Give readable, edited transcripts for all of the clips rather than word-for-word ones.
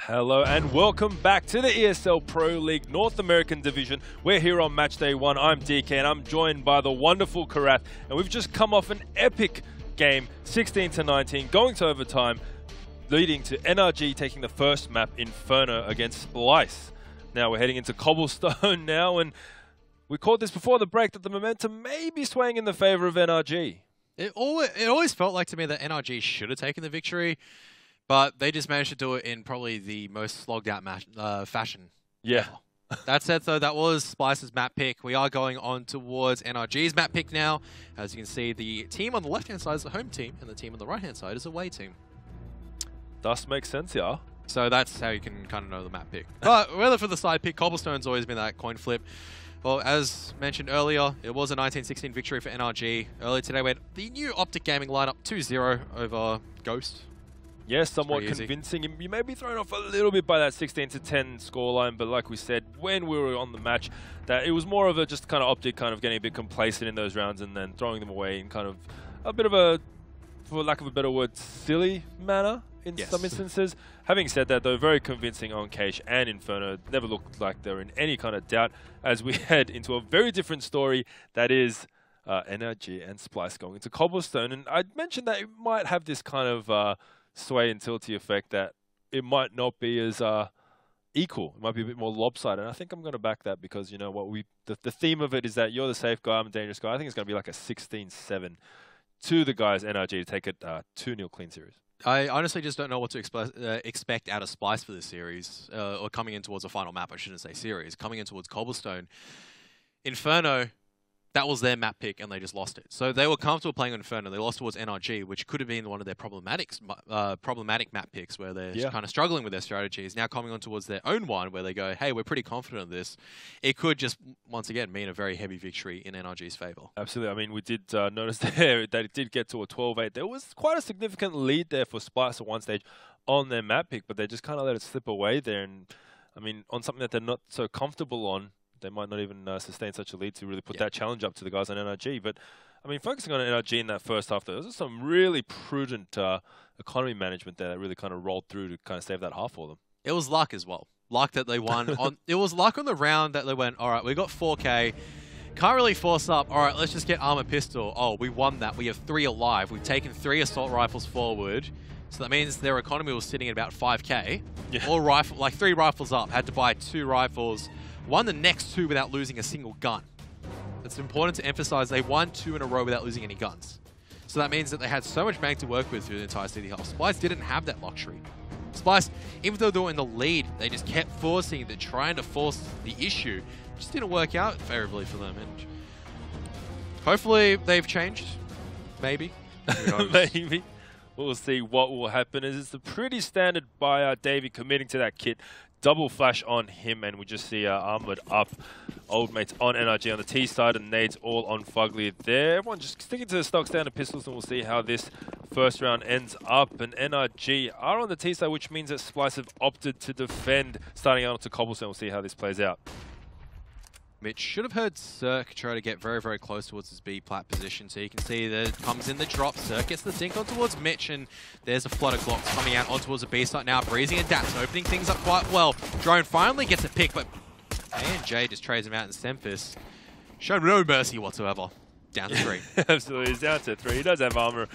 Hello and welcome back to the ESL Pro League North American Division. We're here on match day 1. I'm DK and I'm joined by the wonderful Karath. And we've just come off an epic game, 16-19, going to overtime, leading to NRG taking the first map, Inferno, against Splyce. Now we're heading into Cobblestone now, and we called this before the break that the momentum may be swaying in the favor of NRG. It always felt like to me that NRG should have taken the victory, but they just managed to do it in probably the most slogged out fashion. Yeah. That said, though, that was Splyce's map pick. We are going on towards NRG's map pick now. As you can see, the team on the left-hand side is the home team, and the team on the right-hand side is a away team. Does make sense, yeah. So that's how you can kind of know the map pick. But whether for the side pick, Cobblestone's always been that coin flip. Well, as mentioned earlier, it was a 19-16 victory for NRG. Earlier today, we had the new Optic Gaming lineup 2-0 over Ghost. Yes, somewhat convincing. You may be thrown off a little bit by that 16-10 scoreline, but like we said, when we were on the match, that it was more of a just kind of Optic kind of getting a bit complacent in those rounds and then throwing them away in kind of a bit of a, for lack of a better word, silly manner in some instances. Having said that, though, very convincing on Cage and Inferno. Never looked like they were in any kind of doubt as we head into a very different story that is NRG and Splyce going into Cobblestone. And I mentioned that it might have this kind of sway and tilty effect, that it might not be as equal. It might be a bit more lopsided. And I think I'm going to back that because, you know what, the theme of it is that you're the safe guy, I'm a dangerous guy. I think it's going to be like a 16-7 to the guys NRG to take it 2-0 clean series. I honestly just don't know what to expect out of Splyce for this series, or coming in towards a final map, I shouldn't say series, coming in towards Cobblestone. Inferno, that was their map pick and they just lost it. So they were comfortable playing Inferno. They lost towards NRG, which could have been one of their problematic map picks where they're kind of struggling with their strategies. Now coming on towards their own one where they go, hey, we're pretty confident of this. It could just, once again, mean a very heavy victory in NRG's favor. Absolutely. I mean, we did notice there that it did get to a 12-8. There was quite a significant lead there for Splyce at one stage on their map pick, but they just kind of let it slip away there. And I mean, on something that they're not so comfortable on, they might not even sustain such a lead to really put that challenge up to the guys on NRG. But, I mean, focusing on NRG in that first half, there was some really prudent economy management there that really kind of rolled through to kind of save that half for them. It was luck as well. Luck that they won. It was luck on the round that they went, all right, we got 4K. Can't really force up. All right, let's just get armor pistol. Oh, we won that. We have 3 alive. We've taken 3 assault rifles forward. So that means their economy was sitting at about 5K. Yeah. All rifle, like 3 rifles up. Had to buy 2 rifles. Won the next 2 without losing a single gun. It's important to emphasize they won 2 in a row without losing any guns. So that means that they had so much bank to work with through the entire city half. Splyce didn't have that luxury. Splyce, even though they were in the lead, they just kept forcing, trying to force the issue. It just didn't work out favorably for them. And hopefully they've changed. Maybe. Maybe. We'll see what will happen. It's a pretty standard by Davey committing to that kit. Double flash on him, and we just see armored up old mates on NRG on the T side, and nades all on Fugly there. Everyone just sticking to the stock standard pistols, and we'll see how this first round ends up. And NRG are on the T side, which means that Splyce have opted to defend, starting out to Cobblestone. We'll see how this plays out. Mitch should have heard Cirque try to get very, very close towards his B-plat position. So you can see that it comes in the drop. Cirque gets the dink on towards Mitch, and there's a flood of Glocks coming out on towards the B site now. Breezy and Daps opening things up quite well. Drone finally gets a pick, but ANJ just trades him out in Semphis. Showed no mercy whatsoever. Down to 3. Absolutely, he's down to 3. He does have armor,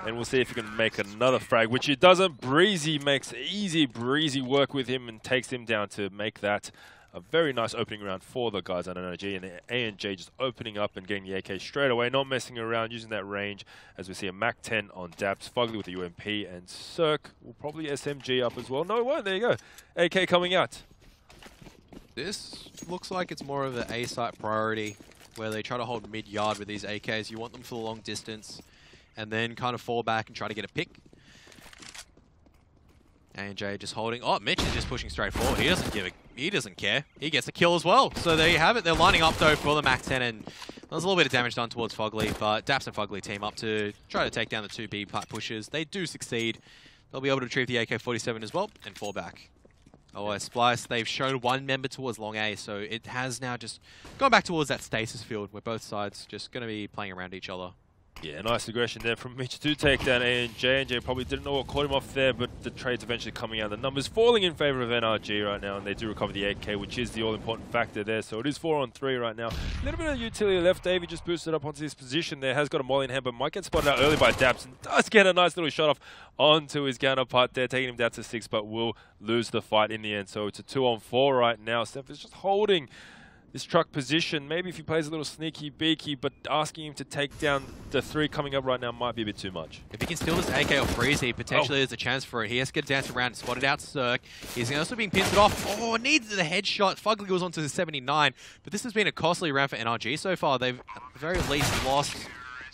and we'll see if he can make another frag, which he doesn't. Breezy makes easy Breezy work with him and takes him down to make that a very nice opening round for the guys on NRG, and the ANJ just opening up and getting the AK straight away, not messing around, using that range, as we see a Mac 10 on Daps, Fugly with the UMP, and Cirque will probably SMG up as well. No, it won't. There you go. AK coming out. This looks like it's more of an A-site priority, where they try to hold mid-yard with these AKs. You want them for the long distance, and then kind of fall back and try to get a pick. ANJ just holding. Oh, Mitch is just pushing straight forward. He doesn't care. He gets a kill as well. So there you have it. They're lining up though for the Mac 10, and there's a little bit of damage done towards Fugly, but Daps and Fugly team up to try to take down the 2 B-plat pushes. They do succeed. They'll be able to retrieve the AK-47 as well and fall back. Oh, Splyce, they've shown 1 member towards long A, so it has now just gone back towards that stasis field where both sides just going to be playing around each other. Yeah, nice aggression there from Mitch to take down A&J. A&J probably didn't know what caught him off there, but the trade's eventually coming out. The numbers falling in favor of NRG right now, and they do recover the 8K, which is the all-important factor there. So it is 4-on-3 right now. A little bit of utility left. Davey just boosted up onto his position there. Has got a molly in hand, but might get spotted out early by Daps, and does get a nice little shot off onto his counterpart there, taking him down to 6, but will lose the fight in the end. So it's a 2-on-4 right now. Steph is just holding this truck position. Maybe if he plays a little sneaky beaky, but asking him to take down the 3 coming up right now might be a bit too much. If he can steal this AK off Breezy, potentially there's a chance for it. He has to get a dance around and spot it out Cirque. He's also being pinned off. Oh, needs the headshot. Fugly goes on to the 79, but this has been a costly round for NRG so far. They've at the very least lost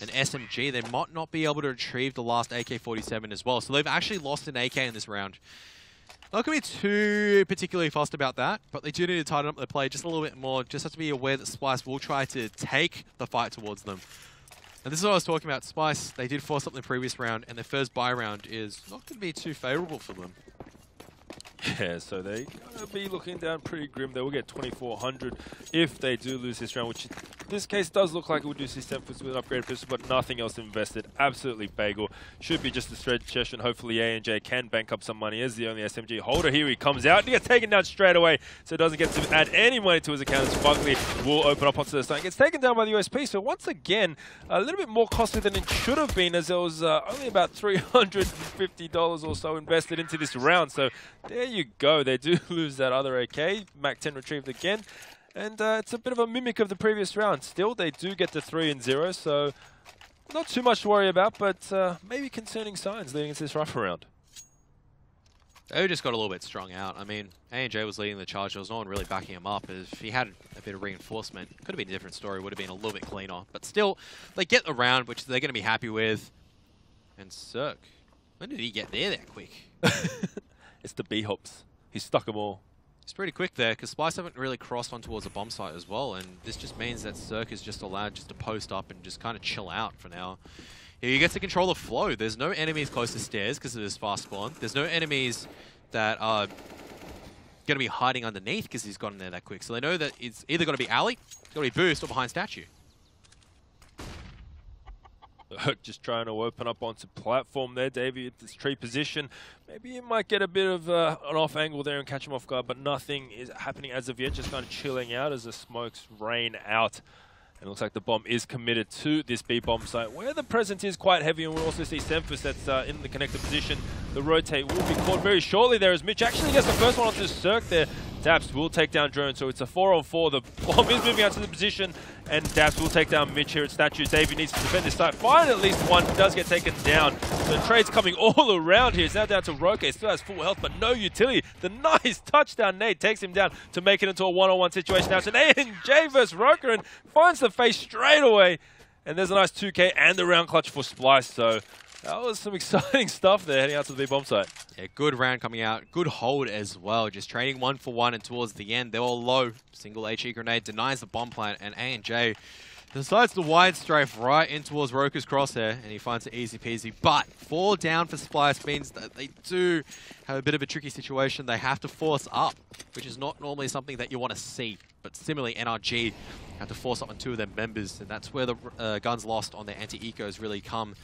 an SMG. They might not be able to retrieve the last AK-47 as well. So they've actually lost an AK in this round. Not going to be too particularly fussed about that, but they do need to tighten up their play just a little bit more. Just have to be aware that Splyce will try to take the fight towards them. And this is what I was talking about. Splyce, they did force up in the previous round, and their first buy round is not going to be too favorable for them. Yeah, so they're going to be looking down pretty grim. They will get 2,400 if they do lose this round, which in this case does look like it would do Sempha's with an upgraded pistol, but nothing else invested. Absolutely bagel. Should be just a stretch session. Hopefully A&J can bank up some money as the only SMG holder. Here he comes out. He gets taken down straight away, so doesn't get to add any money to his account as Fugly will open up onto the side. Gets taken down by the USP, so once again, a little bit more costly than it should have been, as there was only about $350 or so invested into this round. So there you go. They do lose that other AK. Mac 10 retrieved again. And it's a bit of a mimic of the previous round. Still, they do get the 3-0, so not too much to worry about, but maybe concerning signs leading into this rifle round. They just got a little bit strung out. I mean, A&J was leading the charge. There was no one really backing him up. If he had a bit of reinforcement, could have been a different story. Would have been a little bit cleaner. But still, they get the round, which they're going to be happy with. And Cirque, when did he get there that quick? It's the B-hops. He stuck them all. It's pretty quick there, because Splyce haven't really crossed on towards a bomb site as well, and this just means that Cirque is just allowed just to post up and just kind of chill out for now. He gets to control the flow. There's no enemies close to stairs because of his fast spawn. There's no enemies that are going to be hiding underneath because he's gotten there that quick. So they know that it's either going to be alley, it's going to be boost, or behind statue. Just trying to open up onto platform there, Davey, at this tree position. Maybe you might get a bit of an off angle there and catch him off guard, but nothing is happening as of yet. Just kind of chilling out as the smokes rain out. And it looks like the bomb is committed to this B-bomb site, where the presence is quite heavy, and we'll also see Semphus that's in the connector position. The rotate will be caught very shortly there as Mitch actually gets the first one onto Cirque there. Daps will take down Drone, so it's a 4-on-4. The bomb is moving out to the position, and Daps will take down Mitch here at Statue. Davey needs to defend this site. Find at least one, does get taken down. So the trade's coming all around here. It's now down to Roque. Still has full health, but no utility. The nice touchdown nade takes him down to make it into a one-on-one situation. Now it's an A&J versus Roque, and finds the face straight away. And there's a nice 2K and the round clutch for Splyce. So that was some exciting stuff there heading out to the B-bomb site. Yeah, good round coming out. Good hold as well. Just trading 1-for-1, and towards the end, they're all low. Single HE grenade denies the bomb plant, and A&J decides to wide strafe right in towards Roku's crosshair, and he finds it easy peasy. But 4 down for Splyce means that they do have a bit of a tricky situation. They have to force up, which is not normally something that you want to see. But similarly, NRG have to force up on 2 of their members, and that's where the guns lost on their anti-ecos really come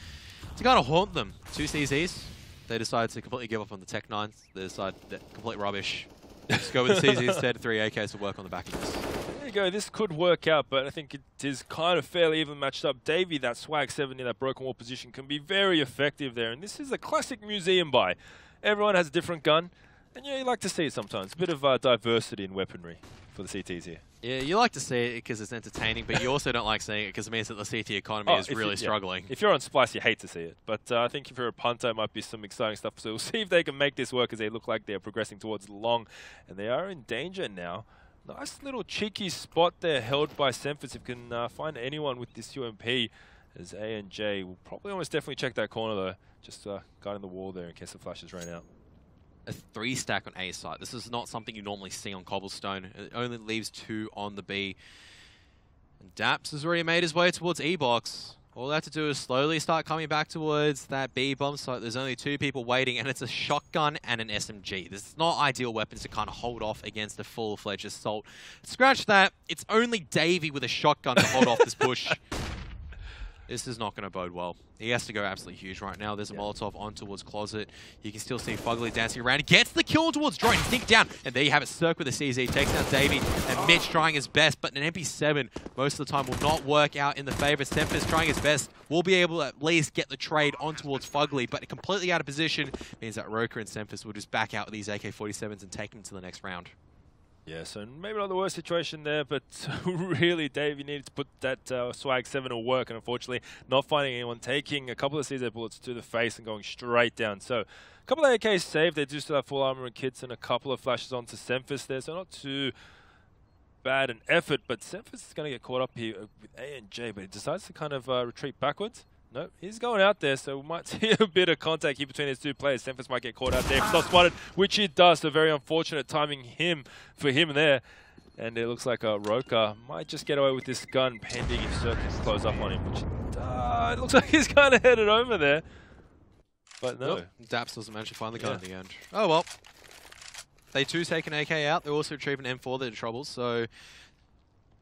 to kind of haunt them. 2 CZs. They decide to completely give up on the Tech 9s. They decide that complete rubbish. Just go with the CZ instead. 3 AKs to work on the back of this. There you go. This could work out, but I think it is kind of fairly even matched up. Davey, that swag 7 in that broken wall position, can be very effective there. And this is a classic museum buy. Everyone has a different gun. And yeah, you like to see it sometimes. A bit of diversity in weaponry for the CTs here. Yeah, you like to see it because it's entertaining, but you also don't like seeing it because it means that the CT economy is really struggling. If you're on Splyce, you hate to see it. But I think if you're a punter, it might be some exciting stuff. So we'll see if they can make this work, as they look like they're progressing towards long. And they are in danger now. Nice little cheeky spot there held by Semphus. If you can find anyone with this UMP, as A&J will probably almost definitely check that corner though. Just guarding the wall there in case the flashes rain out. A 3 stack on A site. This is not something you normally see on Cobblestone. It only leaves 2 on the B. And Daps has already made his way towards E-box. All they have to do is slowly start coming back towards that B bomb site. There's only 2 people waiting, and it's a shotgun and an SMG. This is not ideal weapons to kind of hold off against a full-fledged assault. Scratch that. It's only Davey with a shotgun to hold off this push. This is not going to bode well. He has to go absolutely huge right now. There's a Molotov on towards Closet. You can still see Fugly dancing around. He gets the kill towards Drone. Sneak down. And there you have it. Cirque with the CZ. Takes down Davey. And Mitch trying his best. But an MP7 most of the time will not work out in the favor. Sempha's trying his best. Will be able to at least get the trade on towards Fugly. But completely out of position means that Roka and Semphis will just back out with these AK-47s and take him to the next round. Yeah, so maybe not the worst situation there, but really, Dave, you needed to put that Swag 7 to work, and unfortunately, not finding anyone, taking a couple of CZ bullets to the face and going straight down. So, a couple of AKs saved. They do still have full armor and kits, and a couple of flashes onto Semphis there, so not too bad an effort, but Semphis is going to get caught up here with ANJ, but he decides to kind of retreat backwards. No, he's going out there, so we might see a bit of contact here between these two players. Semphis might get caught out there if he's not spotted, which he does, so very unfortunate timing for him there. And it looks like Roka might just get away with this gun, pending if Cirque can close up on him, which it looks like he's kind of headed over there. But no. Nope. Daps doesn't manage to find the gun in the end. Oh well. They too take an AK out. They're also retrieving M4. They're in trouble, so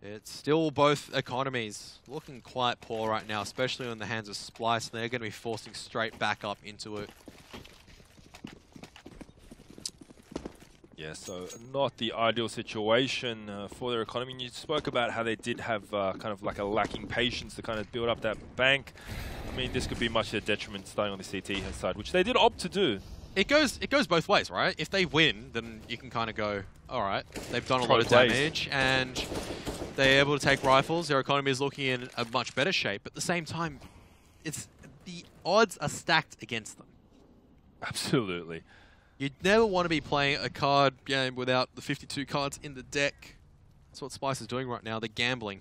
it's still both economies looking quite poor right now, especially in the hands of Splyce. They're going to be forcing straight back up into it. Yeah, so not the ideal situation for their economy. And you spoke about how they did have kind of like a lacking patience to kind of build up that bank. I mean, this could be much to their detriment starting on the CT side, which they did opt to do. It goes both ways, right? If they win, then you can kind of go, all right, they've done a lot of damage and they're able to take rifles. Their economy is looking in a much better shape. But at the same time, the odds are stacked against them. Absolutely. You'd never want to be playing a card game without the 52 cards in the deck. That's what Splyce is doing right now. They're gambling.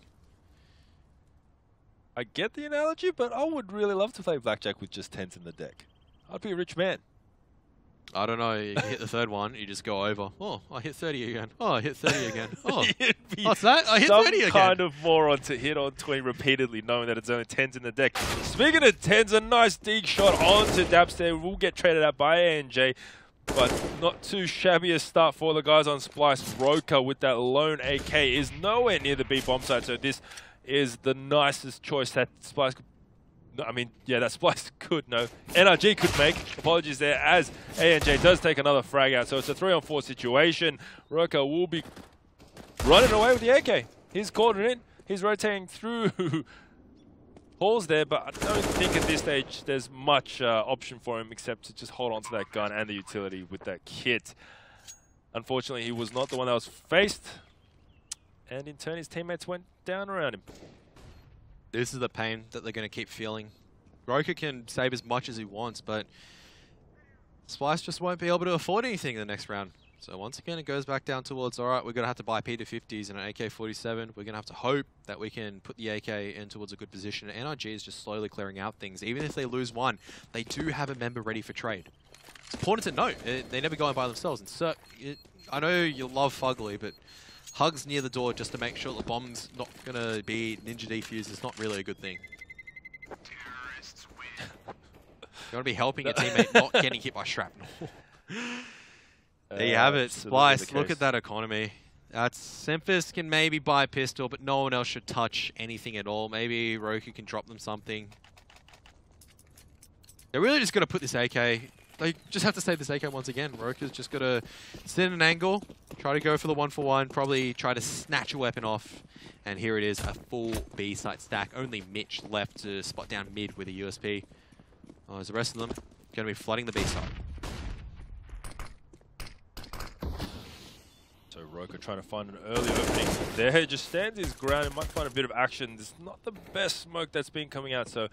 I get the analogy, but I would really love to play blackjack with just 10s in the deck. I'd be a rich man. I don't know, you hit the third one, you just go over. Oh, I hit 30 again. Oh, I hit 30 again. Oh, what's that? I hit 30 again. Some kind of moron to hit on 20 repeatedly, knowing that it's only 10s in the deck. Speaking of 10s, a nice dig shot onto Daps there. Will get traded out by ANJ, but not too shabby a start for the guys on Splyce. Roka with that lone AK is nowhere near the B bomb site, so this is the nicest choice that Splyce could. I mean, yeah, that Splyce could, no. NRG could make. Apologies there, as ANJ does take another frag out. So it's a 3-on-4 situation. Roka will be running away with the AK. He's caught it in. He's rotating through halls there, but I don't think at this stage there's much option for him except to just hold on to that gun and the utility with that kit. Unfortunately, he was not the one that was faced. And in turn, his teammates went down around him. This is the pain that they're going to keep feeling. Roka can save as much as he wants, but Splyce just won't be able to afford anything in the next round. So once again, it goes back down towards, all right, we're going to have to buy P250s and an AK-47. We're going to have to hope that we can put the AK in towards a good position. NRG is just slowly clearing out things. Even if they lose one, they do have a member ready for trade. It's important to note, they never go in by themselves. And I know you love Fugly, but hugs near the door just to make sure the bomb's not going to be ninja defused is not really a good thing. You want to be helping a teammate not getting hit by shrapnel. There you have it. Splyce, look at that economy. Semphis can maybe buy a pistol, but no one else should touch anything at all. Maybe Roka can drop them something. They're really just going to put this AK. They just have to save this AK once again. Roka's just got to sit in an angle, try to go for the 1-for-1, probably try to snatch a weapon off. And here it is, a full B-site stack. Only Mitch left to spot down mid with a USP. As the rest of them going to be flooding the B-site. So Roka trying to find an early opening there. Just stands his ground and might find a bit of action. This is not the best smoke that's been coming out, so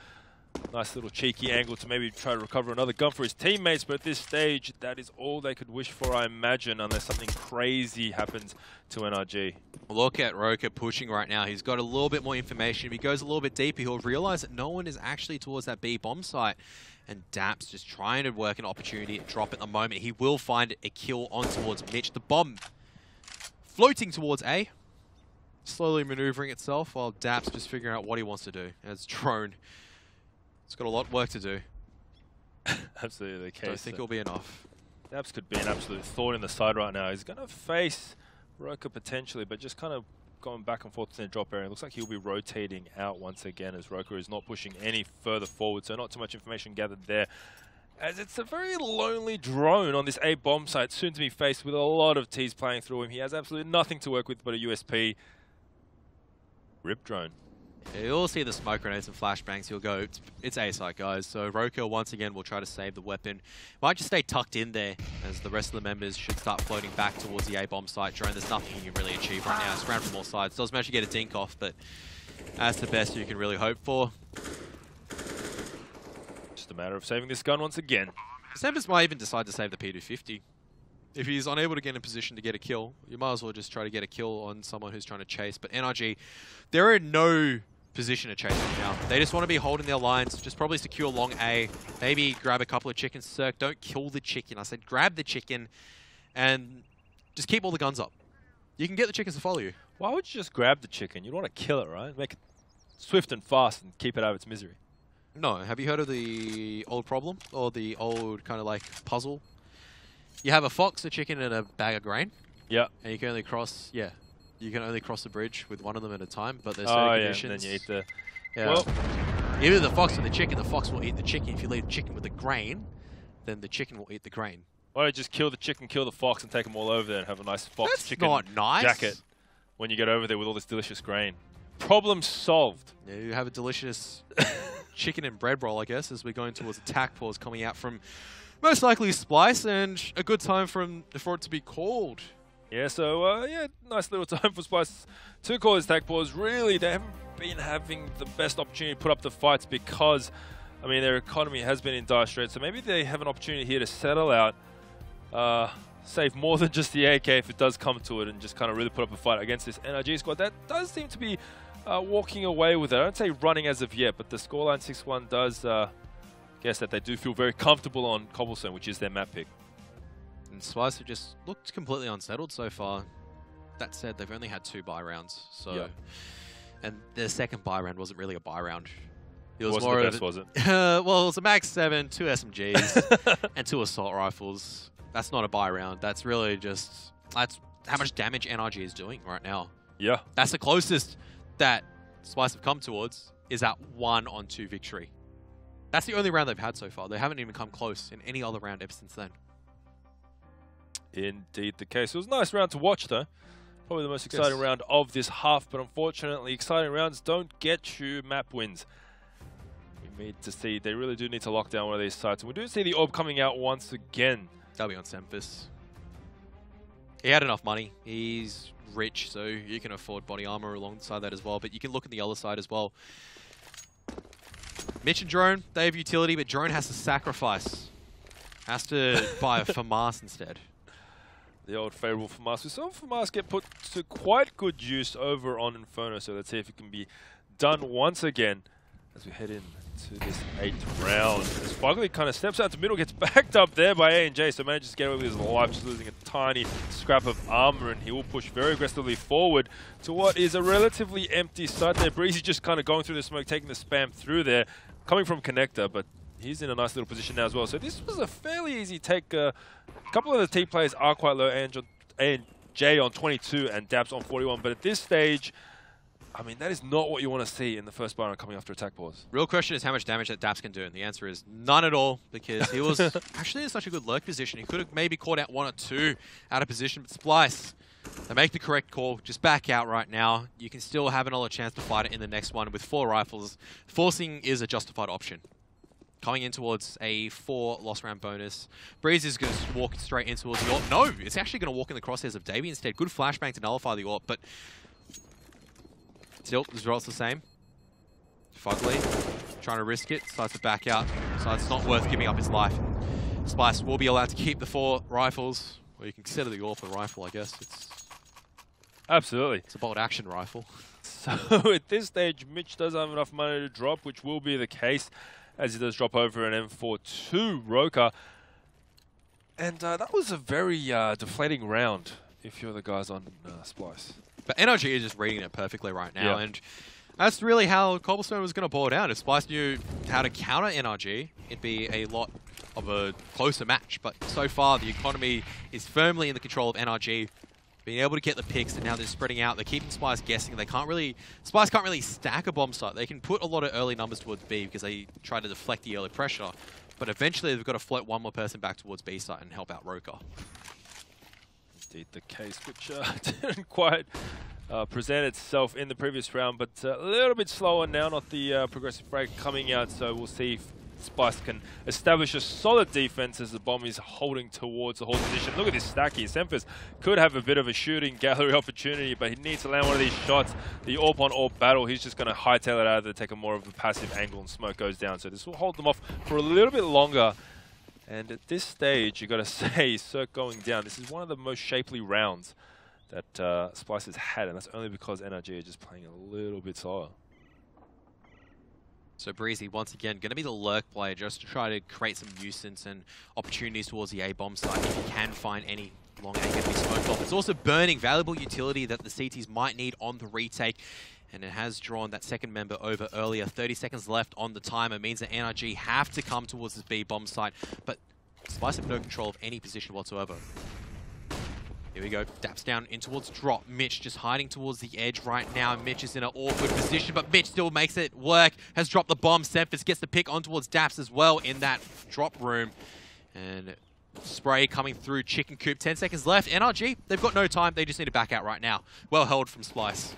nice little cheeky angle to maybe try to recover another gun for his teammates, but at this stage, that is all they could wish for, I imagine, unless something crazy happens to NRG. Look at Roka pushing right now. He's got a little bit more information. If he goes a little bit deeper, he'll realize that no one is actually towards that B bomb site. And Daps just trying to work an opportunity to drop at the moment. He will find a kill on towards Mitch. The bomb floating towards A, slowly maneuvering itself, while Daps just figuring out what he wants to do as drone. It's got a lot of work to do. Absolutely the case. Don't think it'll be enough. Daps could be an absolute thorn in the side right now. He's going to face Roka potentially, but just kind of going back and forth in the drop area. It looks like he'll be rotating out once again as Roka is not pushing any further forward, so not too much information gathered there. As it's a very lonely drone on this A bomb site, soon to be faced with a lot of T's playing through him. He has absolutely nothing to work with but a USP. Rip drone. Yeah, you'll see the smoke grenades and flashbangs. He'll go, it's A site, guys. So Roka once again will try to save the weapon. Might just stay tucked in there as the rest of the members should start floating back towards the A bomb site. Drone, there's nothing you can really achieve right now. It's around from all sides. Does manage to get a dink off, but that's the best you can really hope for. Just a matter of saving this gun once again. Sempers might even decide to save the P250. If he's unable to get in a position to get a kill, you might as well just try to get a kill on someone who's trying to chase. But NRG, they're in no position to chase right now. They just want to be holding their lines, just probably secure long A, maybe grab a couple of chickens. Cirque, don't kill the chicken. I said grab the chicken and just keep all the guns up. You can get the chickens to follow you. Why would you just grab the chicken? You'd want to kill it, right? Make it swift and fast and keep it out of its misery. No, have you heard of the old problem? Or the old kind of like puzzle? You have a fox, a chicken, and a bag of grain. Yeah. And you can only cross, you can only cross the bridge with one of them at a time, but there's certain conditions. And then you eat the... Yeah. Well, either the fox or the fox will eat the chicken. If you leave the chicken with the grain, then the chicken will eat the grain. Why don't you just kill the chicken, kill the fox, and take them all over there and have a nice fox chicken nice. Jacket when you get over there with all this delicious grain. Problem solved. Yeah, you have a delicious chicken and bread roll, I guess, as we're going towards attack pause coming out from most likely Splyce, and a good time for it to be called. Yeah, so, nice little time for Splyce to call his attack pause. Really, they haven't been having the best opportunity to put up the fights because, I mean, their economy has been in dire straits, so maybe they have an opportunity here to settle out, save more than just the AK if it does come to it, and just kind of really put up a fight against this NRG squad. That does seem to be walking away with it. I don't say running as of yet, but the scoreline 6-1 does guess that they do feel very comfortable on Cobblestone, which is their map pick. And Splyce have just looked completely unsettled so far. That said, they've only had 2 buy rounds, so and their second buy round wasn't really a buy round. It was more of was it? Well, it was a Mag 7, 2 SMGs, and 2 assault rifles. That's not a buy round. That's really just that's how much damage NRG is doing right now. Yeah, that's the closest that Splyce have come towards is that 1-on-2 victory. That's the only round they've had so far. They haven't even come close in any other round ever since then. Indeed the case. It was a nice round to watch, though. Probably the most exciting round of this half, but unfortunately, exciting rounds don't get you map wins. We need to see, they really do need to lock down one of these sites. And we do see the orb coming out once again. That'll be on Sempers. He had enough money. He's rich, so you can afford body armor alongside that as well. But you can look at the other side as well. Mitch and Drone, they have utility, but Drone has to sacrifice. Has to buy a FAMAS instead. The old favorable FAMAS. We saw FAMAS get put to quite good use over on Inferno, so let's see if it can be done once again as we head into this 8th round. As Fugly kind of steps out the middle, gets backed up there by A&J, so manages to get away with his life, just losing a tiny scrap of armor, and he will push very aggressively forward to what is a relatively empty site there. Breezy just kind of going through the smoke, taking the spam through there, coming from Connector, but he's in a nice little position now as well. So this was a fairly easy take. A couple of the team players are quite low. A&J on 22 and Daps on 41. But at this stage, I mean, that is not what you want to see in the first Byron coming after attack pause. Real question is how much damage that Daps can do. And the answer is none at all, because he was actually in such a good lurk position. He could have maybe caught out 1 or 2 out of position. But Splyce, they make the correct call. Just back out right now. You can still have another chance to fight it in the next one with 4 rifles. Forcing is a justified option. Coming in towards a 4 loss round bonus. Breeze is going to walk straight in towards the AWP. No, it's actually going to walk in the crosshairs of Davey instead. Good flashbang to nullify the AWP, but still, the result's the same. Fugly trying to risk it, starts to back out, so it's not worth giving up his life. Splyce will be allowed to keep the 4 rifles, or you can consider the AWP a rifle, I guess. Absolutely. It's a bolt action rifle. So at this stage, Mitch does have enough money to drop, which will be the case, as he does drop over an M4 Roka. And that was a very deflating round if you're the guys on Splyce. But NRG is just reading it perfectly right now, and that's really how Cobblestone was going to boil down. If Splyce knew how to counter NRG, it'd be a lot of a closer match. But so far, the economy is firmly in the control of NRG. being able to get the picks, and now they're spreading out. They're keeping Splyce guessing. Splyce can't really stack a bomb site. They can put a lot of early numbers towards B because they try to deflect the early pressure. But eventually, they've got to float one more person back towards B site and help out Roker. Indeed the case, which didn't quite present itself in the previous round, but a little bit slower now, not the progressive break coming out, so we'll see if Splyce can establish a solid defense as the bomb is holding towards the hold position. Look at this stack here. Semphis could have a bit of a shooting gallery opportunity, but he needs to land one of these shots. The AWP on AWP battle, he's just going to hightail it out of there, take a more of a passive angle, and smoke goes down. So this will hold them off for a little bit longer. And at this stage, you got to say, Cirque going down. This is one of the most shapely rounds that Splyce has had, and that's only because NRG are just playing a little bit slower. So Breezy, once again, going to be the lurk player just to try to create some nuisance and opportunities towards the A-bomb site if you can find any long A going to be smoked off. It's also burning valuable utility that the CTs might need on the retake, and it has drawn that second member over earlier. 30 seconds left on the timer means that NRG have to come towards this B-bomb site, but Splyce have no control of any position whatsoever. Here we go, Daps down in towards drop. Mitch just hiding towards the edge right now. Mitch is in an awkward position, but Mitch still makes it work. Has dropped the bomb. Semphis gets the pick on towards Daps as well in that drop room. And spray coming through Chicken Coop. 10 seconds left. NRG, they've got no time. They just need to back out right now. Well held from Splyce.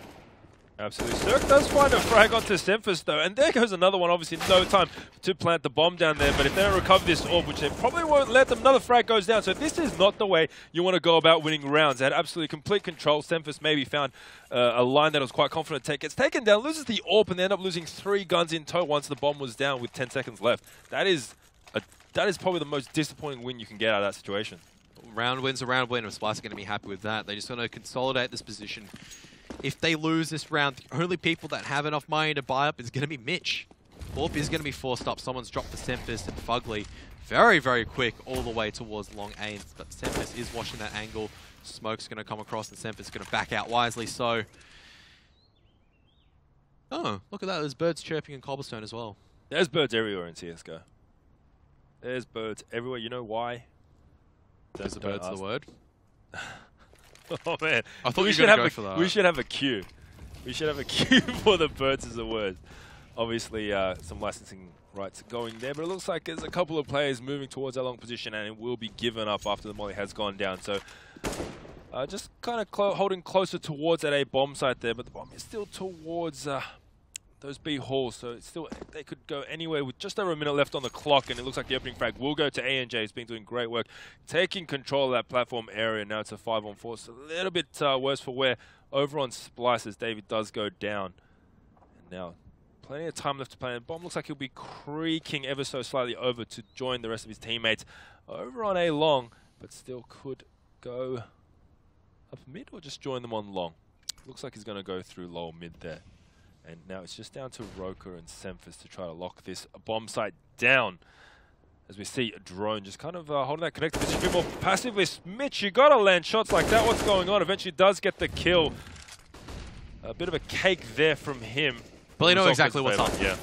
Absolutely. Cirque does find a frag onto Semphis though, and there goes another one. Obviously no time to plant the bomb down there, but if they don't recover this orb, which they probably won't let them, another frag goes down. So this is not the way you want to go about winning rounds. They had absolutely complete control. Semphis maybe found a line that was quite confident to take. Gets taken down, loses the orb, and they end up losing 3 guns in tow once the bomb was down with 10 seconds left. That is probably the most disappointing win you can get out of that situation. Round win's a round win, and Splyce are going to be happy with that. They just want to consolidate this position. If they lose this round, the only people that have enough money to buy up is going to be Mitch. AWP is going to be forced up. Someone's dropped for Semphis and Fugly. Very, very quick all the way towards long A. But Semphis is watching that angle. Smoke's going to come across and Semphis is going to back out wisely. So, oh, look at that. There's birds chirping in Cobblestone as well. There's birds everywhere in CSGO. There's birds everywhere. You know why? There's the birds the word. Oh man, I thought we should have for that. We should have a queue. We should have a queue for the birds as a word. Obviously, some licensing rights going there, but it looks like there's a couple of players moving towards that long position, and it will be given up after the molly has gone down. So, just kind of holding closer towards that A bomb site there, but the bomb is still towards those B halls, so it's still they could go anywhere with just over a minute left on the clock, and it looks like the opening frag will go to ANJ, who's been doing great work, taking control of that platform area. Now it's a 5-on-4, so a little bit worse for wear over on Splyce as David does go down. And now plenty of time left to play, and bomb looks like he'll be creaking ever so slightly over to join the rest of his teammates over on A long, but still could go up mid or just join them on long. Looks like he's going to go through lower mid there. And now it's just down to Roker and Semphis to try to lock this bomb site down. As we see a drone just kind of holding that connected position a bit more passively. Mitch, you got to land shots like that. What's going on? Eventually does get the kill. A bit of a cake there from him. Well, you know exactly what's up. Yeah.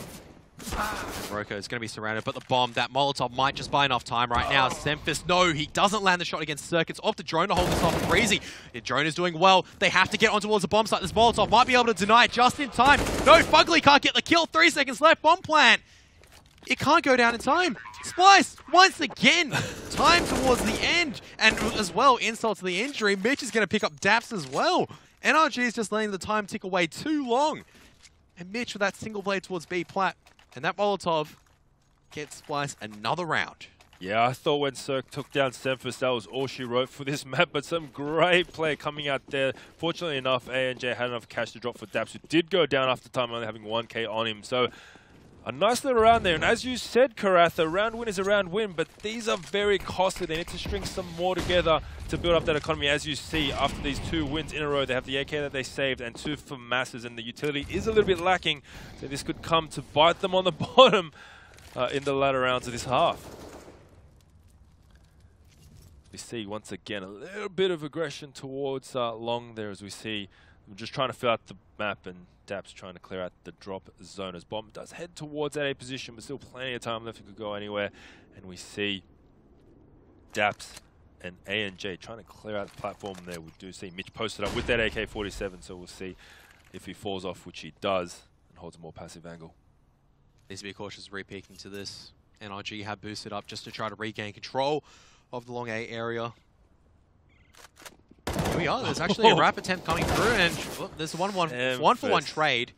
Roker is going to be surrounded, but the bomb, that Molotov might just buy enough time right now. Semphis, no, he doesn't land the shot against Circuits. Off to Drone to hold this off. Breezy. Drone is doing well. They have to get on towards the bomb site. This Molotov might be able to deny it just in time. No, Fugly can't get the kill. 3 seconds left. Bomb plant. It can't go down in time. Splyce, once again, time towards the end. And as well, insult to the injury, Mitch is going to pick up Daps as well. NRG is just letting the time tick away too long. And Mitch with that single blade towards B plat. And that Molotov gets Splyce another round. Yeah, I thought when Cirque took down Semphis, that was all she wrote for this map, but some great play coming out there. Fortunately enough, ANJ had enough cash to drop for Daps, who did go down after time, only having 1k on him. So a nice little round there. And as you said, Karath, a round win is a round win, but these are very costly. They need to string some more together to build up that economy. As you see, after these 2 wins in a row, they have the AK that they saved and 2 for masses, and the utility is a little bit lacking. So this could come to bite them on the bottom in the latter rounds of this half. We see once again a little bit of aggression towards long there, as we see them just trying to fill out the map, and Daps trying to clear out the drop zone as bomb does head towards that A position, but still plenty of time left. It could go anywhere, and we see Daps and ANJ trying to clear out the platform there. We do see Mitch posted up with that AK-47, so we'll see if he falls off, which he does, and holds a more passive angle. Needs to be cautious re-peeking to this. NRG have boosted up just to try to regain control of the long A area. Here we are. There's actually a wrap attempt coming through, and there's a one-for-one trade.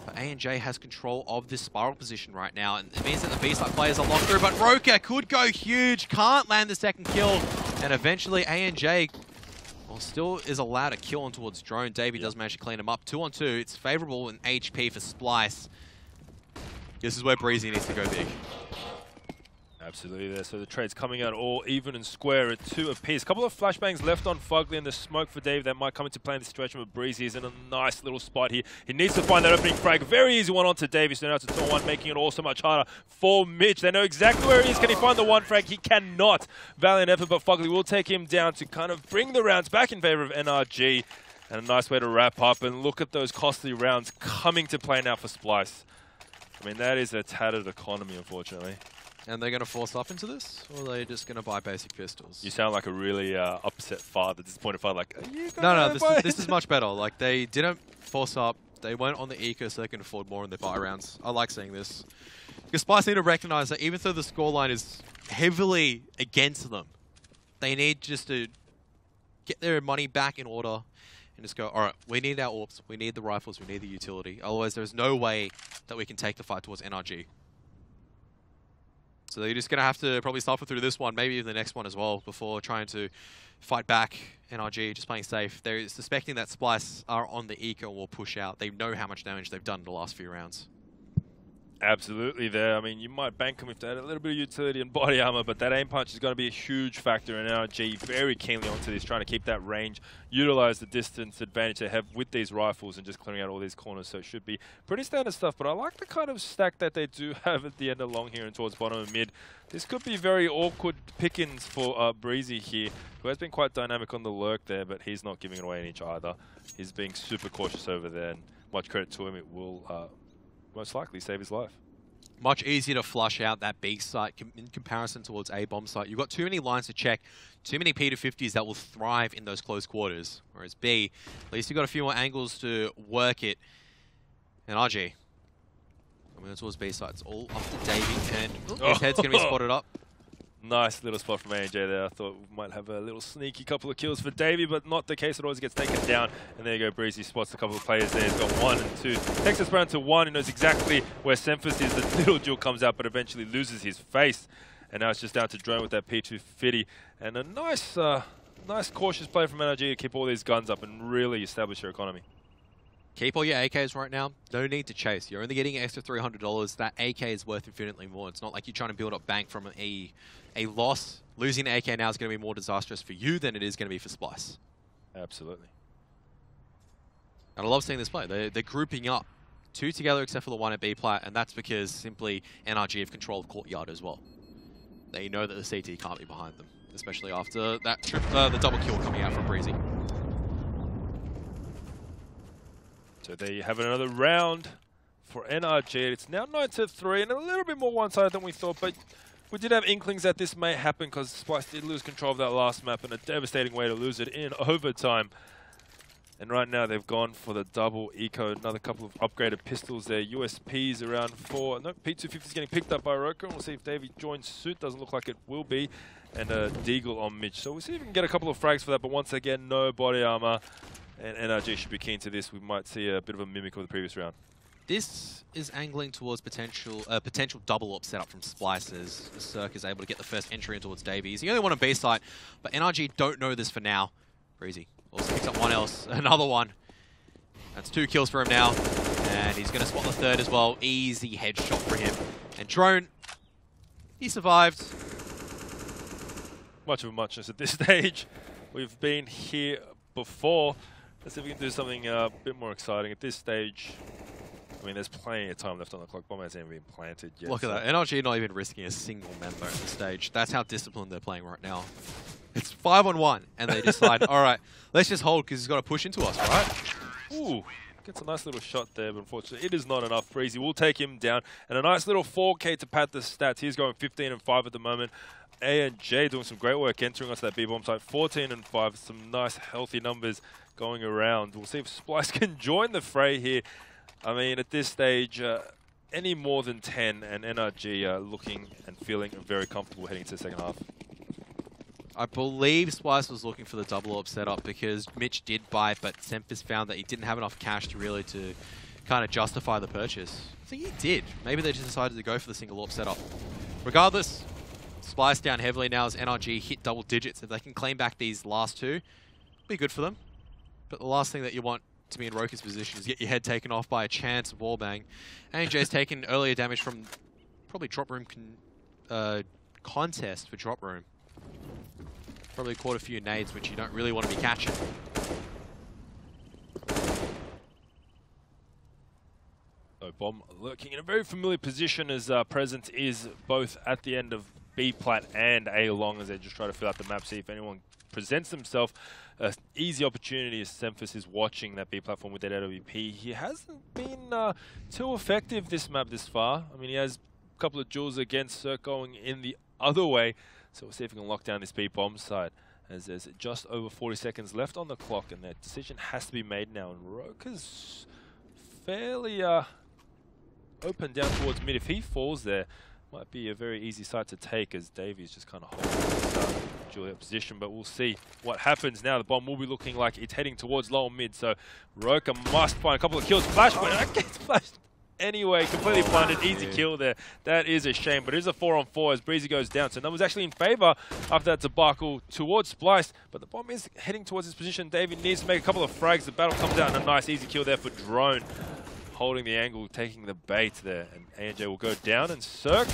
But ANJ has control of this spiral position right now, and it means that the B-side players are locked through, but Roka could go huge, can't land the second kill, and eventually ANJ still is allowed to kill on towards Drone. Davey does manage to clean him up. 2-on-2, it's favorable in HP for Splyce. This is where Breezy needs to go big. Absolutely there. So the trade's coming out all even and square at 2 apiece. A couple of flashbangs left on Fugly, and the smoke for Dave that might come into play in the situation with Breezy is in a nice little spot here. He needs to find that opening frag. Very easy one onto Davey, so now it's a 2-on-1, making it all so much harder for Mitch. They know exactly where he is. Can he find the one frag? He cannot. Valiant effort, but Fugly will take him down to kind of bring the rounds back in favor of NRG. And a nice way to wrap up, and look at those costly rounds coming to play now for Splyce. I mean, that is a tattered economy, unfortunately. And they're going to force up into this? Or are they just going to buy basic pistols? You sound like a really upset father, disappointed father, like, are you No, this is much better. Like, they didn't force up. They went on the eco so they can afford more in their buy rounds. I like seeing this. Because Splyce need to recognize that even though the scoreline is heavily against them, they need just to get their money back in order and just go, all right, we need our AWPs, we need the rifles, we need the utility. Otherwise, there's no way that we can take the fight towards NRG. So they're just going to have to probably suffer through this one, maybe even the next one as well, before trying to fight back. NRG just playing safe. They're suspecting that Splyce are on the eco and will push out. They know how much damage they've done in the last few rounds. Absolutely there. I mean, you might bank them if they had a little bit of utility and body armor, but that aim punch is going to be a huge factor, and NRG very keenly onto this, trying to keep that range, utilize the distance advantage they have with these rifles and just clearing out all these corners, so it should be pretty standard stuff. But I like the kind of stack that they do have at the end of long here and towards bottom and mid. This could be very awkward pickings for Breezy here, who has been quite dynamic on the lurk there, but he's not giving it away an inch either. He's being super cautious over there, and much credit to him. It will most likely save his life. Much easier to flush out that B site in comparison towards A bomb site. You've got too many lines to check, too many P250s that will thrive in those close quarters. Whereas B, at least you've got a few more angles to work it. And RG, coming towards B site, it's all up to Davey, and his head's going to be spotted up. Nice little spot from ANJ there. I thought we might have a little sneaky couple of kills for Davey, but not the case. It always gets taken down. And there you go, Breezy spots a couple of players there. He's got 1 and 2. Takes us round to 1. He knows exactly where Semphis is. The little duel comes out, but eventually loses his face. And now it's just down to Drone with that P250. And a nice, nice cautious play from NRG to keep all these guns up and really establish your economy. Keep all your AKs right now. No need to chase. You're only getting an extra $300. That AK is worth infinitely more. It's not like you're trying to build up bank from a loss. Losing an AK now is going to be more disastrous for you than it is going to be for Splyce. Absolutely. And I love seeing this play. They're grouping up 2 together except for the 1 at B plat, and that's because simply NRG have control of Courtyard as well. They know that the CT can't be behind them, especially after that the double kill coming out from Breezy. So there you have another round for NRG. It's now 9-3 and a little bit more one-sided than we thought, but we did have inklings that this may happen because Splyce did lose control of that last map, and a devastating way to lose it in overtime. And right now they've gone for the double eco, another couple of upgraded pistols there. USPs around 4. No, P250 is getting picked up by Roka, and we'll see if Davey joins suit. Doesn't look like it will be. And a Deagle on Mitch. So we'll see if we can get a couple of frags for that, but once again, no body armor. And NRG should be keen to this. We might see a bit of a mimic of the previous round. This is angling towards potential double up setup from Splyce as Cirque is able to get the first entry in towards Davey. He's the only one on B site, but NRG don't know this for now. Breezy also picks up one else, another one. That's 2 kills for him now, and he's going to spot the third as well. Easy headshot for him. And Drone, he survived. Much of a muchness at this stage. We've been here before. Let's see if we can do something a bit more exciting at this stage. I mean, there's plenty of time left on the clock. Bomb hasn't even been planted yet. Look at that. NRG not even risking a single member at this stage. That's how disciplined they're playing right now. It's 5-on-1, and they decide, all right, let's just hold because he's got to push into us, right? Ooh, gets a nice little shot there, but unfortunately it is not enough. Breezy will take him down, and a nice little 4K to pad the stats. He's going 15 and 5 at the moment. NRG doing some great work entering onto that B-bomb site. 14 and 5, some nice healthy numbers going around. We'll see if Splyce can join the fray here. I mean, at this stage, any more than 10 and NRG are looking and feeling very comfortable heading into the second half. I believe Splyce was looking for the double AWP setup because Mitch did buy it, but Semphis found that he didn't have enough cash to really kind of justify the purchase. I think he did. Maybe they just decided to go for the single AWP setup. Regardless, Splyce down heavily now as NRG hit double digits. If they can claim back these last two, it'll be good for them. But the last thing that you want to be in Roka's position is get your head taken off by a chance wallbang. ANJ's taken earlier damage from probably drop room contest for drop room. Probably caught a few nades, which you don't really want to be catching. So Bomb lurking in a very familiar position as Presence is both at the end of B plat and A long as they just try to fill out the map, see if anyone presents themselves. An easy opportunity as Semphis is watching that B platform with that AWP. He hasn't been too effective this map this far. I mean, he has a couple of duels against Cirque going in the other way. So we'll see if we can lock down this B-bomb site as there's just over 40 seconds left on the clock and that decision has to be made now. And Roka's fairly open down towards mid. If he falls there, might be a very easy site to take as Davies just kind of holding this Juliet position. But we'll see what happens now. The bomb will be looking like it's heading towards lower mid. So Roka must find a couple of kills. Flash, but it gets flashed. Anyway, completely blinded, easy kill there. That is a shame, but it is a 4-on-4 as Breezy goes down. So numbers actually in favor after that debacle towards Splyce, but the bomb is heading towards his position. David needs to make a couple of frags. The battle comes out and a nice easy kill there for Drone. Holding the angle, taking the bait there. And ANJ will go down and Cirque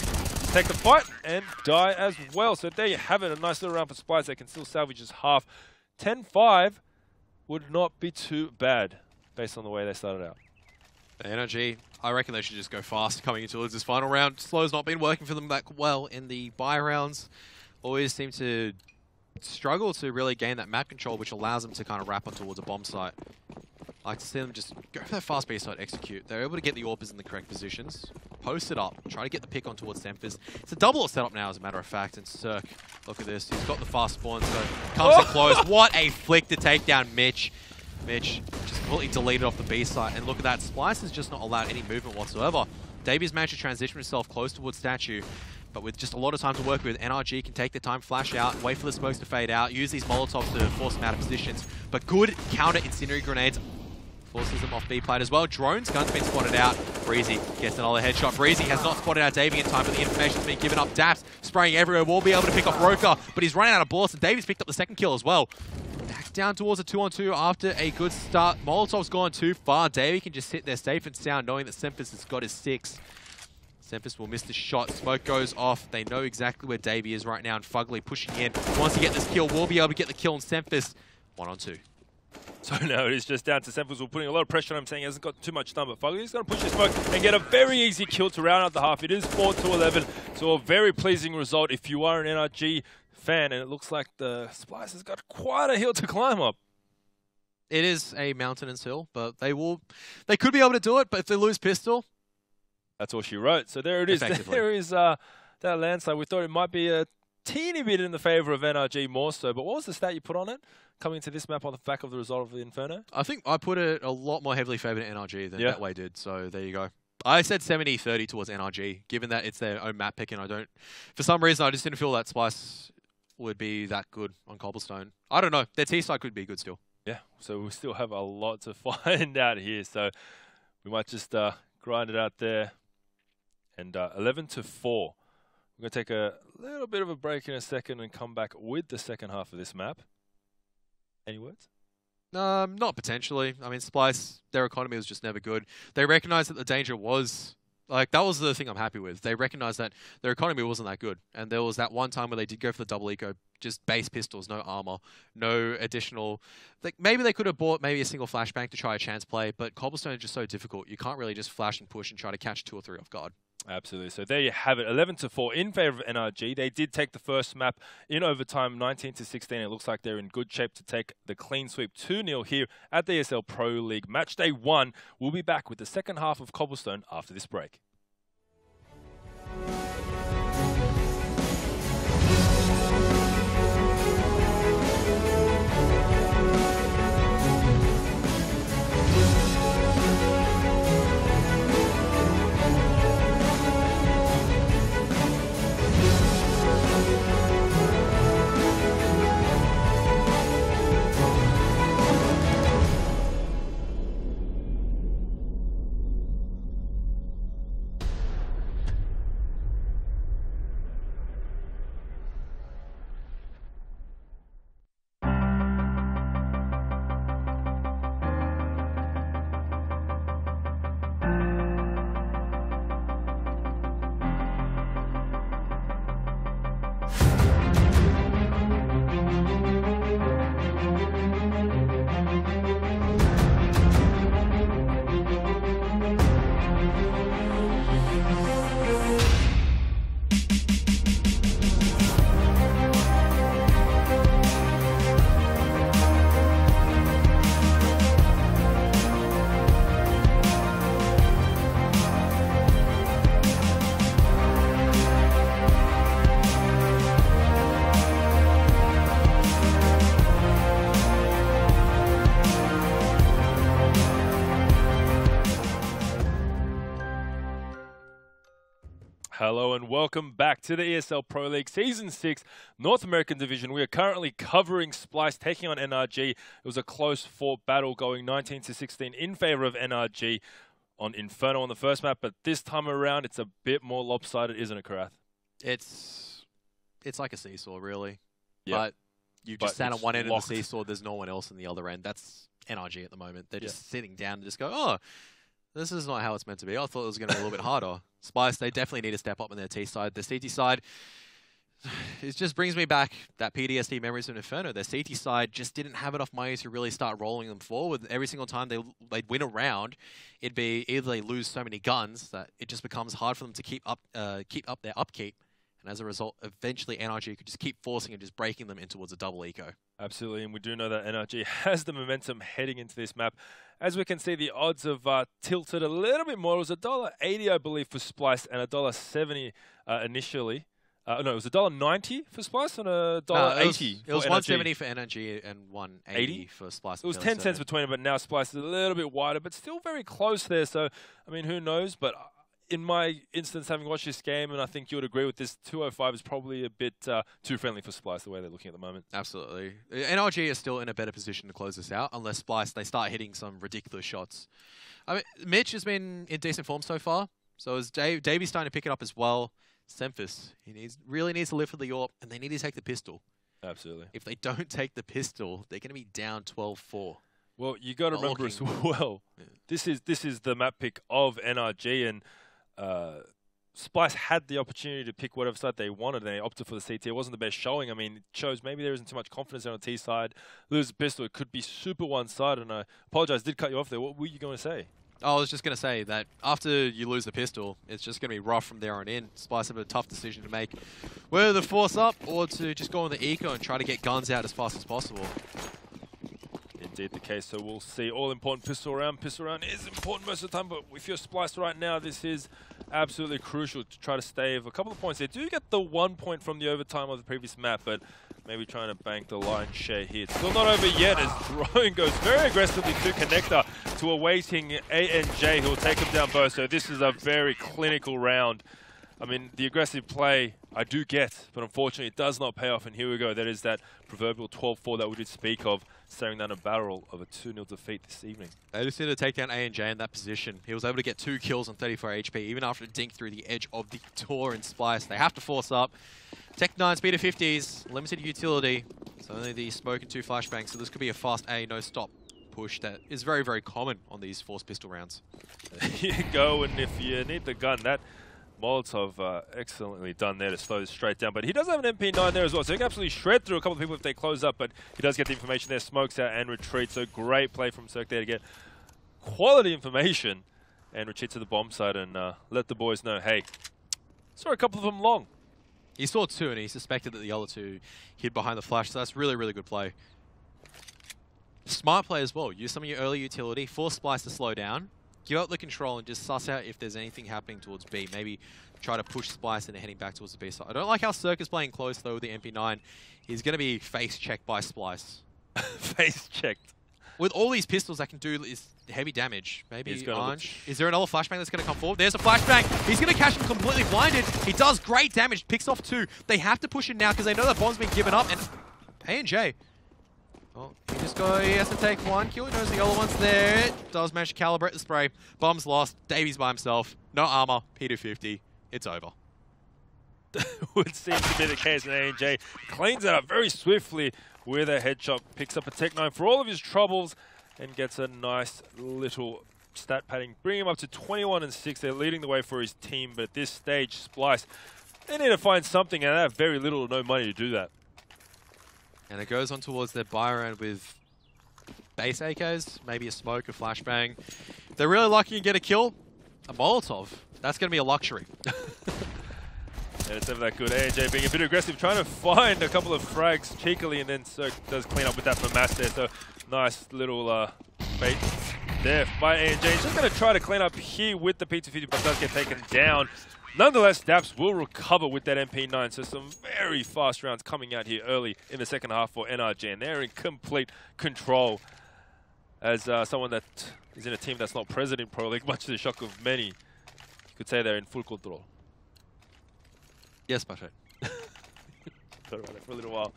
take the fight and die as well. So there you have it, a nice little round for Splyce. They can still salvage his half. 10-5 would not be too bad based on the way they started out. The NRG, I reckon they should just go fast coming into this final round. Slow's not been working for them that well in the buy rounds. Always seem to struggle to really gain that map control, which allows them to kind of wrap on towards a bomb site. I like to see them just go for that fast B side, execute. They're able to get the AWPers in the correct positions, post it up, try to get the pick on towards Semphis. It's a double AWP setup now, as a matter of fact, and Cirque, look at this. He's got the fast spawn, so comes in close. What a flick to take down Mitch. Mitch just completely deleted off the B site. And look at that, Splyce has just not allowed any movement whatsoever. Davies managed to transition himself close towards Statue, but with just a lot of time to work with, NRG can take the time, flash out, wait for the smokes to fade out, use these Molotovs to force them out of positions. But good counter incendiary grenades forces them off B plat as well. Drone's gun's been spotted out. Breezy gets another headshot. Breezy has not spotted out Davey in time, but the information's been given up. Daps spraying everywhere. Will be able to pick off Roka, but he's running out of bullets, and Davies picked up the second kill as well. Back down towards a 2-on-2 after a good start. Molotov's gone too far. Davey can just sit there safe and sound, knowing that Semphis has got his 6. Semphis will miss the shot. Smoke goes off. They know exactly where Davey is right now, and Fugly pushing in. Wants to get this kill. Will be able to get the kill on Semphis. 1-on-2. So now it is just down to Semphis. We're putting a lot of pressure on him, saying he hasn't got too much time, but Fugly's going to push the smoke and get a very easy kill to round out the half. It is 4-11, so a very pleasing result if you are an NRG fan, and it looks like the Splyce has got quite a hill to climb up. It is a mountainous hill, but they could be able to do it, but if they lose pistol... That's all she wrote. So there it is. There is that landslide. We thought it might be a teeny bit in the favor of NRG more so, but what was the stat you put on it? Coming to this map on the back of the result of the Inferno? I think I put it a lot more heavily favoured to NRG than that way did, so there you go. I said 70-30 towards NRG, given that it's their own map pick, and for some reason, I just didn't feel that Splyce would be that good on Cobblestone. I don't know. Their T-side could be good still. Yeah, so we still have a lot to find out here, so we might just grind it out there. And 11-4. We're going to take a little bit of a break in a second and come back with the second half of this map. Any words? Not potentially. I mean, Splyce, their economy was just never good. They recognized that the danger was... Like, that was the thing I'm happy with. They recognized that their economy wasn't that good. And there was that one time where they did go for the double eco, just base pistols, no armor, no additional... Like, maybe they could have bought maybe a single flashbang to try a chance play, but Cobblestone is just so difficult. You can't really just flash and push and try to catch 2 or 3 off guard. Absolutely. So there you have it, 11-4 in favor of NRG. They did take the first map in overtime, 19-16. It looks like they're in good shape to take the clean sweep 2-0 here at the ESL Pro League. Match day 1. We'll be back with the second half of Cobblestone after this break. Hello and welcome back to the ESL Pro League Season 6 North American Division. We are currently covering Splyce taking on NRG. It was a close fought battle going 19-16 in favor of NRG on Inferno on the first map, but this time around it's a bit more lopsided, isn't it, Karath? It's like a seesaw, really. Yeah. But you just stand on one end of the seesaw, there's no one else on the other end. That's NRG at the moment. They're just sitting down and just go, oh, this is not how it's meant to be. I thought it was going to be a little bit harder. Splyce, they definitely need to step up on their T side. The CT side, it just brings me back that PTSD memories of Inferno. Their CT side just didn't have enough money to really start rolling them forward. Every single time they'd win a round, it'd be either they lose so many guns that it just becomes hard for them to keep up their upkeep. And as a result, eventually NRG could just keep forcing and just breaking them in towards a double eco. Absolutely, and we do know that NRG has the momentum heading into this map. As we can see, the odds have tilted a little bit more. It was $1.80, I believe, for Splyce, and $1.70 initially. No, it was $1.90 for Splyce and $1.80. It was $1.70 for NRG and $1.80 for Splyce. It was 10 cents between it, but now Splyce is a little bit wider, but still very close there. So, I mean, who knows? But in my instance, having watched this game, and I think you would agree with this, 205 is probably a bit too friendly for Splyce, the way they're looking at the moment. Absolutely. NRG is still in a better position to close this out, unless Splyce, they start hitting some ridiculous shots. I mean, Mitch has been in decent form so far, so is Davy's starting to pick it up as well. Semphis, he really needs to live for the AWP, and they need to take the pistol. Absolutely. If they don't take the pistol, they're going to be down 12-4. Well, you got to remember as well, this is the map pick of NRG, and Splyce had the opportunity to pick whatever side they wanted, and they opted for the CT. It wasn't the best showing. I mean, it shows maybe there isn't too much confidence on the T side. Lose the pistol, it could be super one-sided, and I apologize, did cut you off there. What were you going to say? I was just going to say that after you lose the pistol, it's just going to be rough from there on in. Splyce have a tough decision to make, whether to force up or to just go on the eco and try to get guns out as fast as possible. Indeed the case, so we'll see. All-important pistol round. Pistol round is important most of the time, but if you're Splyce right now, this is absolutely crucial to try to stave a couple of points. They do get the 1 point from the overtime of the previous map, but maybe trying to bank the lion's share here. It's still not over yet as Drone goes very aggressively to Connector, to awaiting ANJ, who will take him down both. So this is a very clinical round. I mean, the aggressive play I do get, but unfortunately it does not pay off. And here we go. That is that proverbial 12-4 that we did speak of, staring down a barrel of a 2-0 defeat this evening. They just need to take down ANJ in that position. He was able to get 2 kills on 34 HP, even after a dink through the edge of the door in Splyce. They have to force up. Tech 9 speed of 50s, limited utility. So only the smoke and 2 flashbangs. So this could be a fast A, no stop push that is very, very common on these forced pistol rounds. There you go, and if you need the gun, that Molotov excellently done there to slow this straight down. But he does have an MP9 there as well, so he can absolutely shred through a couple of people if they close up, but he does get the information there, smokes out and retreats. So great play from Cirque there to get quality information and retreat to the bomb site and let the boys know, hey, saw a couple of them long. He saw 2 and he suspected that the other 2 hid behind the flash, so that's really, really good play. Smart play as well. Use some of your early utility, force Splyce to slow down, give up the control and just suss out if there's anything happening towards B. Maybe try to push Splyce and heading back towards the B side. I don't like how Cirque is playing close though with the MP9. He's going to be face checked by Splyce. Face checked. With all these pistols that can do is heavy damage. Maybe Orange. Is there another flashbang that's going to come forward? There's a flashbang. He's going to catch him completely blinded. He does great damage. Picks off 2. They have to push it now because they know that bomb's been given up. And ANJ. Well, he has to take 1 kill. He knows the other one's there. Does manage to calibrate the spray. Bomb's lost. Davies by himself. No armor. P250. It's over. Would seem to be the case, and ANJ cleans it up very swiftly with a headshot. Picks up a Tech 9 for all of his troubles and gets a nice little stat padding. Bring him up to 21-6. They're leading the way for his team, but at this stage, Splyce, they need to find something, and they have very little or no money to do that. And it goes on towards their buy round with base AKs, maybe a smoke, a flashbang. If they're really lucky and get a kill, a Molotov. That's going to be a luxury. Yeah, it's never that good. ANJ being a bit aggressive, trying to find a couple of frags cheekily, and then Cirque does clean up with that for Mass there. So nice little bait there by ANJ. He's just going to try to clean up here with the P250, but does get taken down. Nonetheless, Daps will recover with that MP9, so some very fast rounds coming out here early in the second half for NRG, and they're in complete control as someone that is in a team that's not present in Pro League, much to the shock of many. You could say they're in full control. Yes, Splyce. Thought about it for a little while.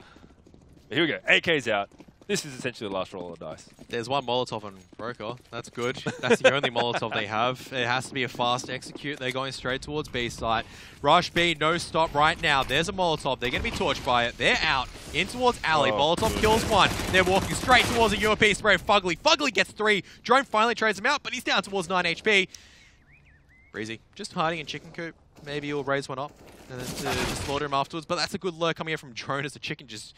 But here we go. AK's out. This is essentially the last roll of the dice. There's one Molotov on Broker. That's good. That's the only Molotov they have. It has to be a fast execute. They're going straight towards B site. Rush B, no stop right now. There's a Molotov. They're going to be torched by it. They're out. In towards Alley. Molotov kills one. They're walking straight towards a UMP spray of Fugly. Fugly gets 3. Drone finally trades him out, but he's down towards 9 HP. Breezy, just hiding in chicken coop. Maybe he'll raise one up and then to slaughter him afterwards. But that's a good lurk coming in from Drone as the chicken just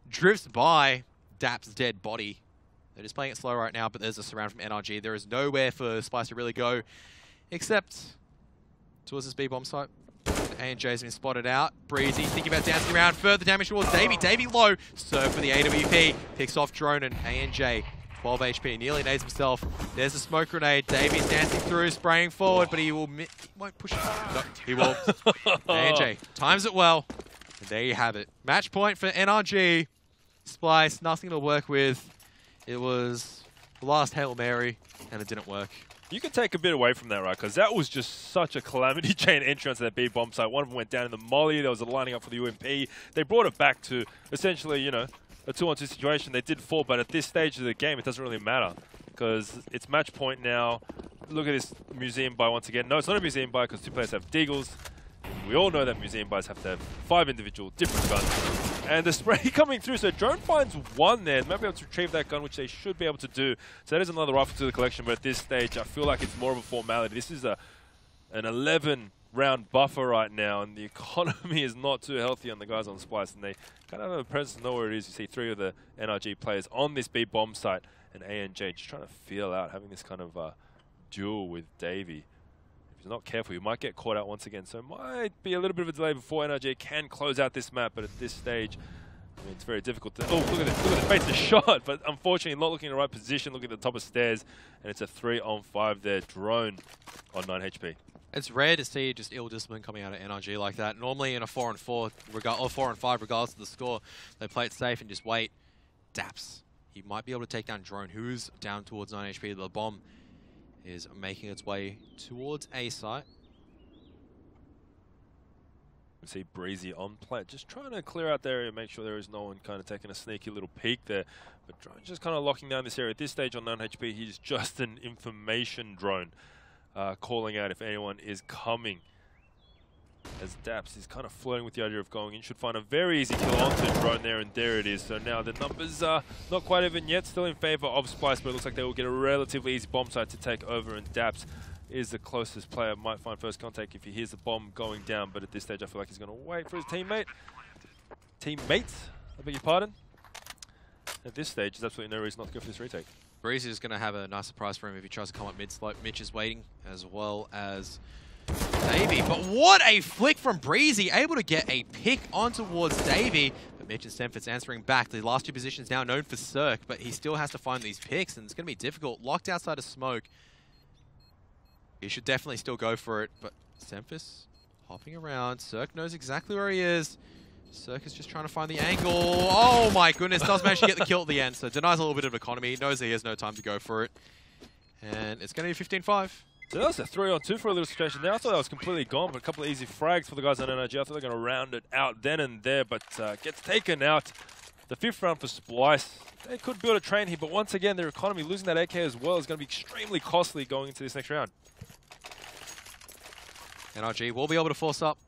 drifts by Dap's dead body. They're just playing it slow right now, but there's a surround from NRG. There is nowhere for Splyce to really go, except towards this B-bomb site. A&J's been spotted out. Breezy thinking about dancing around. Further damage towards Davey. Davey low. Serve for the AWP. Picks off Drone and A&J. 12 HP. Nearly nades himself. There's a smoke grenade. Davey's dancing through, spraying forward, but he won't push it. No, he will. A&J times it well. And there you have it. Match point for NRG. Splyce, nothing to work with. It was the last Hail Mary, and it didn't work. You can take a bit away from that, right? Because that was just such a calamity chain entrance to that B bomb site. One of them went down in the molly. There was a lining up for the UMP. They brought it back to essentially, you know, a 2-on-2 situation. They did fall, but at this stage of the game, it doesn't really matter because it's match point now. Look at this museum buy once again. No, it's not a museum buy because 2 players have deagles. We all know that museum buys have to have 5 individual different guns. And the spray coming through, so Drone finds 1 there. They might be able to retrieve that gun, which they should be able to do. So that is another rifle to the collection, but at this stage, I feel like it's more of a formality. This is an 11-round buffer right now, and the economy is not too healthy on the guys on Splyce, and they kind of have a presence to know where it is. You see 3 of the NRG players on this B bomb site, and A&J just trying to feel out, having this kind of duel with Davey. If he's not careful, he might get caught out once again. So it might be a little bit of a delay before NRG can close out this map. But at this stage, I mean, it's very difficult to... Oh, look at this. Look at the face of the shot. But unfortunately, not looking in the right position. Looking at the top of stairs. And it's a 3-on-5 there. Drone on 9 HP. It's rare to see just ill discipline coming out of NRG like that. Normally in a 4-on-4, or 4-on-5, regardless of the score, they play it safe and just wait. Daps. He might be able to take down Drone, who's down towards 9 HP. The bomb is making its way towards A site. We see Breezy on plant, just trying to clear out the area, make sure there is no one kind of taking a sneaky little peek there. But Drone just kind of locking down this area. At this stage on 9 HP, he's just an information drone, calling out if anyone is coming. As Daps is kind of flirting with the idea of going in, should find a very easy kill onto Drone there, and there it is. So now the numbers are not quite even yet, still in favor of Splyce, but it looks like they will get a relatively easy bomb site to take over, and Daps is the closest player, might find first contact if he hears the bomb going down, but at this stage I feel like he's going to wait for his teammate. Teammates, I beg your pardon. At this stage, there's absolutely no reason not to go for this retake. Breezy is going to have a nice surprise for him if he tries to come up mid-slope. Mitch is waiting, as well as Davey. But what a flick from Breezy, able to get a pick on towards Davey. But Mitch and Stenford's answering back. The last 2 positions now known for Cirque, but he still has to find these picks, and it's going to be difficult. Locked outside of smoke. He should definitely still go for it, but Stenford hopping around. Cirque knows exactly where he is. Cirque is just trying to find the angle. Oh my goodness, does manage to get the kill at the end, so denies a little bit of economy. Knows that he has no time to go for it. And it's going to be 15-5. So that was a 3-on-2 for a little situation there. I thought that was completely gone, but a couple of easy frags for the guys on NRG. I thought they were going to round it out then and there, but gets taken out. The 5th round for Splyce. They could build a train here, but once again, their economy, losing that AK as well, is going to be extremely costly going into this next round. NRG will be able to force up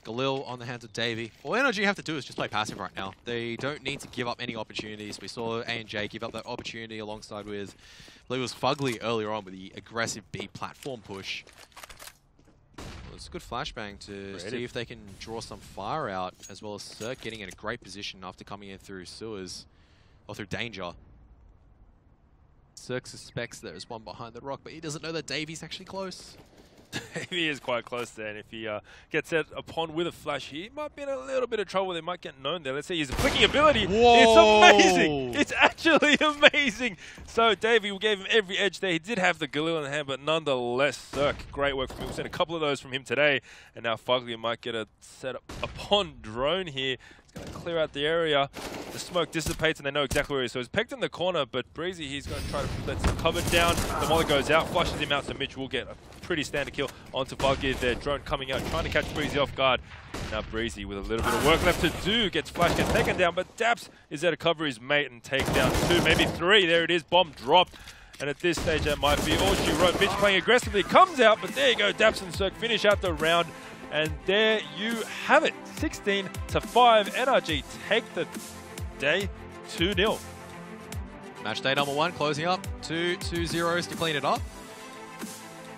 Galil on the hands of Davey. All NRG have to do is just play passive right now. They don't need to give up any opportunities. We saw A&J give up that opportunity alongside with, I believe it was Fugly earlier on with the aggressive B platform push. Well, it's a good flashbang to see if they can draw some fire out, as well as Cirque getting in a great position after coming in through sewers, or through danger. Cirque suspects there's one behind the rock, but he doesn't know that Davey's actually close. He is quite close there, and if he gets set upon with a flash, he might be in a little bit of trouble. They might get known there. Let's see his flicking ability. Whoa. It's amazing. It's actually amazing. So Davey gave him every edge there. He did have the Galil in the hand, but nonetheless, Cirque, great work from him. We've seen a couple of those from him today, and now Fugly might get a set up upon Drone here. He's going to clear out the area. The smoke dissipates and they know exactly where he is. So he's pegged in the corner, but Breezy, he's going to try to let some cover down. The molly goes out, flushes him out, so Mitch will get a pretty standard kill onto Fargear there. Drone coming out, trying to catch Breezy off guard. Now Breezy, with a little bit of work left to do, gets flash, gets taken down, but Daps is there to cover his mate and take down 2, maybe 3. There it is, bomb dropped. And at this stage, that might be all she wrote. Mitch playing aggressively, comes out, but there you go, Daps and Cirque finish out the round. And there you have it, 16-5. NRG take the day 2-0. Match day number 1 closing up. 2-2-0s to clean it up.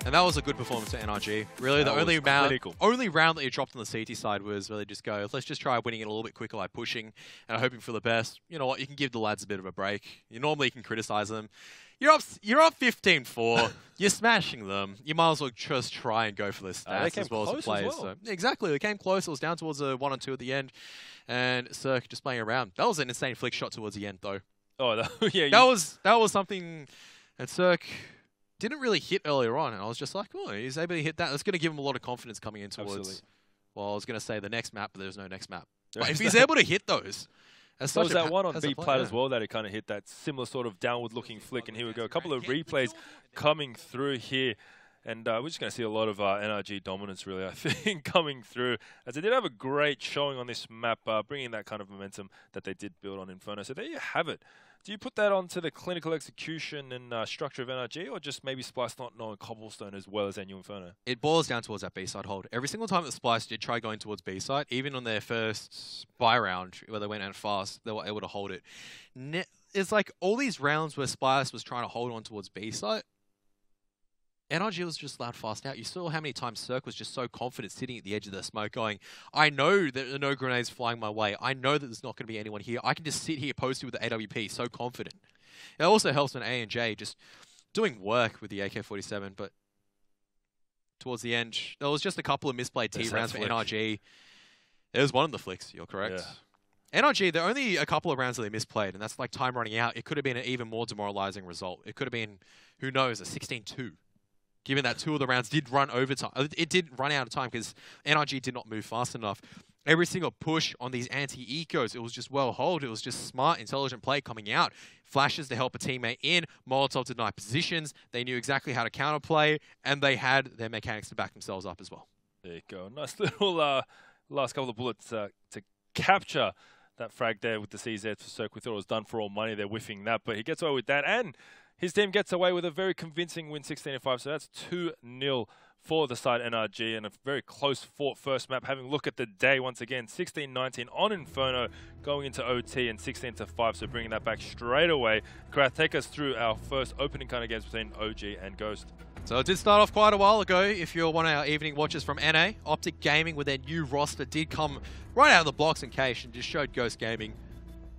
And that was a good performance for NRG. Really, the only round that you dropped on the CT side was really just go, let's just try winning it a little bit quicker by pushing and hoping for the best. You know what, you can give the lads a bit of a break. You normally can criticize them. You're up 15-4. You're smashing them. You might as well just try and go for the stats as well as the players. So, exactly, they came close. It was down towards a 1-2 at the end. And Cirque just playing around. That was an insane flick shot towards the end, though. Oh, yeah. That was something that Cirque didn't really hit earlier on. And I was just like, oh, he's able to hit that. That's going to give him a lot of confidence coming in towards, well, I was going to say the next map, but there's no next map. But if he's able to hit those, so was that one on B plat as well that it kind of hit that similar sort of downward-looking flick, and here we go. A couple of replays coming through here, and we're just going to see a lot of NRG dominance, really, I think, coming through, as they did have a great showing on this map, bringing that kind of momentum that they did build on Inferno. So there you have it. Do you put that onto the clinical execution and structure of NRG, or just maybe Splyce not knowing Cobblestone as well as NU Inferno? It boils down towards that B-side hold. Every single time that Splyce did try going towards B-side, even on their first buy round, where they went out fast, they were able to hold it. It's like all these rounds where Splyce was trying to hold on towards B-side, NRG was just loud fast out. You saw how many times Cirque was just so confident sitting at the edge of the smoke going, I know that there are no grenades flying my way. I know that there's not going to be anyone here. I can just sit here posted with the AWP, so confident. It also helps when A and J just doing work with the AK-47, but towards the end, there was just a couple of misplayed T rounds for NRG. There was one of the flicks, you're correct. Yeah. NRG, there are only a couple of rounds that they misplayed, and that's like time running out. It could have been an even more demoralizing result. It could have been, who knows, a 16-2. Given that 2 of the rounds did run overtime. It did run out of time because NRG did not move fast enough. Every single push on these anti-ecos, it was just well hold. It was just smart, intelligent play coming out. Flashes to help a teammate in. Molotov denied positions. They knew exactly how to counterplay, and they had their mechanics to back themselves up as well. There you go. Nice little last couple of bullets to capture that frag there with the CZ for Cirque. We thought it was done for all money. They're whiffing that, but he gets away with that. And his team gets away with a very convincing win, 16-5. So that's 2-0 for the side NRG, and a very close fought first map. Having a look at the day once again, 16-19 on Inferno, going into OT and 16-5. So bringing that back straight away. Krath, take us through our first opening kind of games between OG and Ghost. So it did start off quite a while ago. If you're one of our evening watchers from NA, Optic Gaming with their new roster did come right out of the blocks in Cache and just showed Ghost Gaming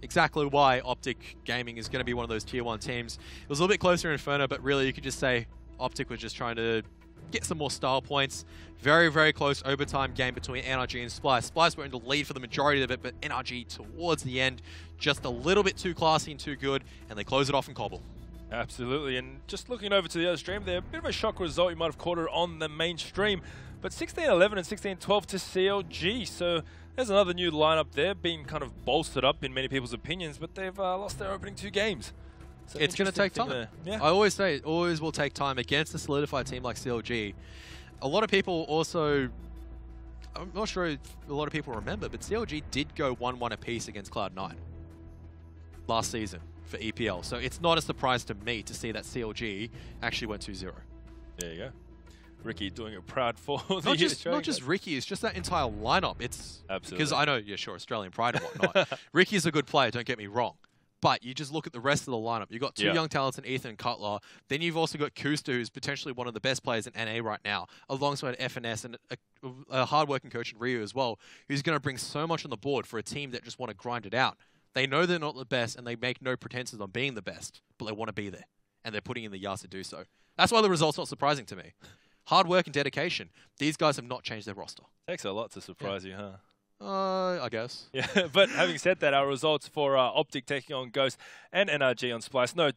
exactly why Optic Gaming is going to be one of those tier 1 teams. It was a little bit closer in Inferno, but really you could just say Optic was just trying to get some more style points. Very, very close overtime game between NRG and Splyce. Splyce were in the lead for the majority of it, but NRG towards the end, just a little bit too classy and too good, and they close it off in Cobble. Absolutely, and just looking over to the other stream there, a bit of a shock result. You might have caught it on the main stream, but 16-11 and 16-12 to CLG, so there's another new lineup there, being kind of bolstered up in many people's opinions, but they've lost their opening 2 games. So it's going to take time. Yeah. I always say it always will take time against a solidified team like CLG. A lot of people also, I'm not sure if a lot of people remember, but CLG did go 1-1 apiece against Cloud9 last season for EPL. So it's not a surprise to me to see that CLG actually went 2-0. There you go. Ricky doing it proud for not just Ricky, it's just that entire lineup. It's absolutely, because I know, yeah, sure, Australian pride and whatnot. Ricky is a good player, don't get me wrong. But you just look at the rest of the lineup. You've got 2 young talents in Ethan and Cutler. Then you've also got Kusta, who's potentially one of the best players in NA right now, alongside FNS and a hard-working coach in Ryu as well, who's going to bring so much on the board for a team that just want to grind it out. They know they're not the best, and they make no pretenses on being the best, but they want to be there. And they're putting in the yards to do so. That's why the result's not surprising to me. Hard work and dedication. These guys have not changed their roster. Takes a lot to surprise you, huh? I guess. Yeah, but having said that, our results for Optic taking on Ghost and NRG on Splyce, no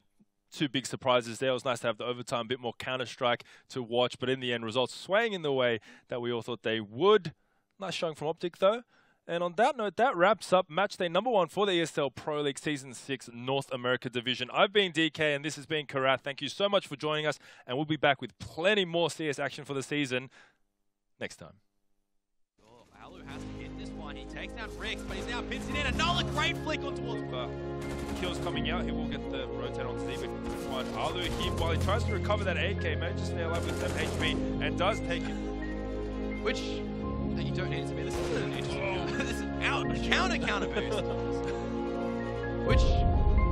too big surprises there. It was nice to have the overtime, a bit more Counter-Strike to watch, but in the end, results swaying in the way that we all thought they would. Nice showing from Optic, though. And on that note, that wraps up match day #1 for the ESL Pro League Season 6 North America Division. I've been DK and this has been Karath. Thank you so much for joining us, and we'll be back with plenty more CS action for the season next time. Oh, Alu has to hit this one. He takes down Rix, but he's now pincing in. Another great flick on towards... Kills coming out, he will get the rotate on Steve. Find Alu here while he tries to recover that AK, manages to stay alive with 7 HP and does take it. Which... And you don't need it to be. This is an interesting... This is out counter boost. Which...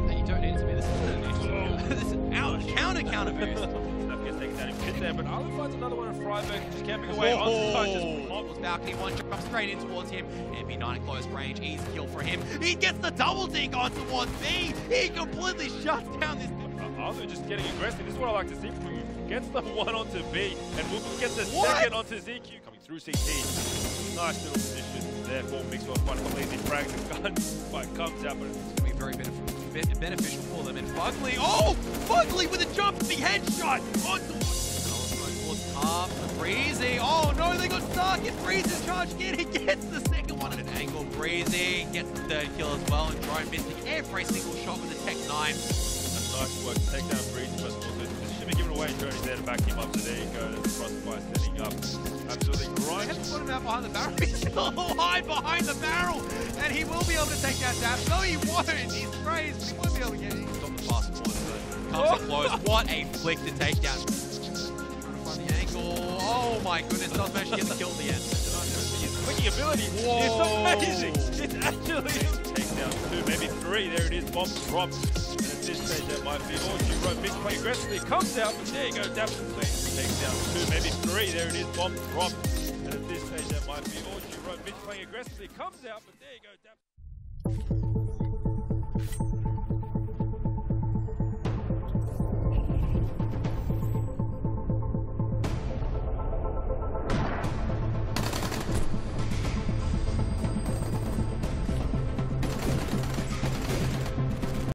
And you don't need it to be. This is an interesting... This is out counter boost. Stuff gets taken down in pit there, but Alu finds another one in Freiburg, just camping away onto just Model's balcony, one jump straight in towards him. MP9 at close range, easy kill for him. He gets the double dink on towards B. He completely shuts down this... Alu just getting aggressive. This is what I like to see from him. Gets the one onto B, and will get the second onto ZQ. Coming through CT. Nice little position there for Mixwell. Quite a couple easy frags. The gunfight comes out, but it's going to be very beneficial for them. And Fugly, Fugly with a jumping headshot onto Breezy. Oh no, they got stuck. It's Breezy's charge again. He gets the second one at an angle. Breezy gets the third kill as well, and Drone missing every single shot with the Tech 9. That's nice work to take down Breezy, but also this should be given away. Journey's there to back him up, so there you go. That's Frostbite setting up. Absolutely great. They haven't put him out behind the barrel. He's still alive behind the barrel, and he will be able to take that dab. No, he won't. He's crazed, but he won't be able to get it. He's on the fast forward, but comes in close. What a flick to take down. Trying to find the angle. Oh my goodness, does manage to get the kill at the end. His clicking ability is amazing. It's actually takes down 2, maybe 3. There it is. Bomb dropped. And at this stage, that might be all she wrote. Mix playing aggressively. Comes out, but there you go. Dabs takes down 2, maybe 3. There it is. Bomb dropped. And at this stage, that might be all she wrote. Mix playing aggressively. Comes out, but there you go.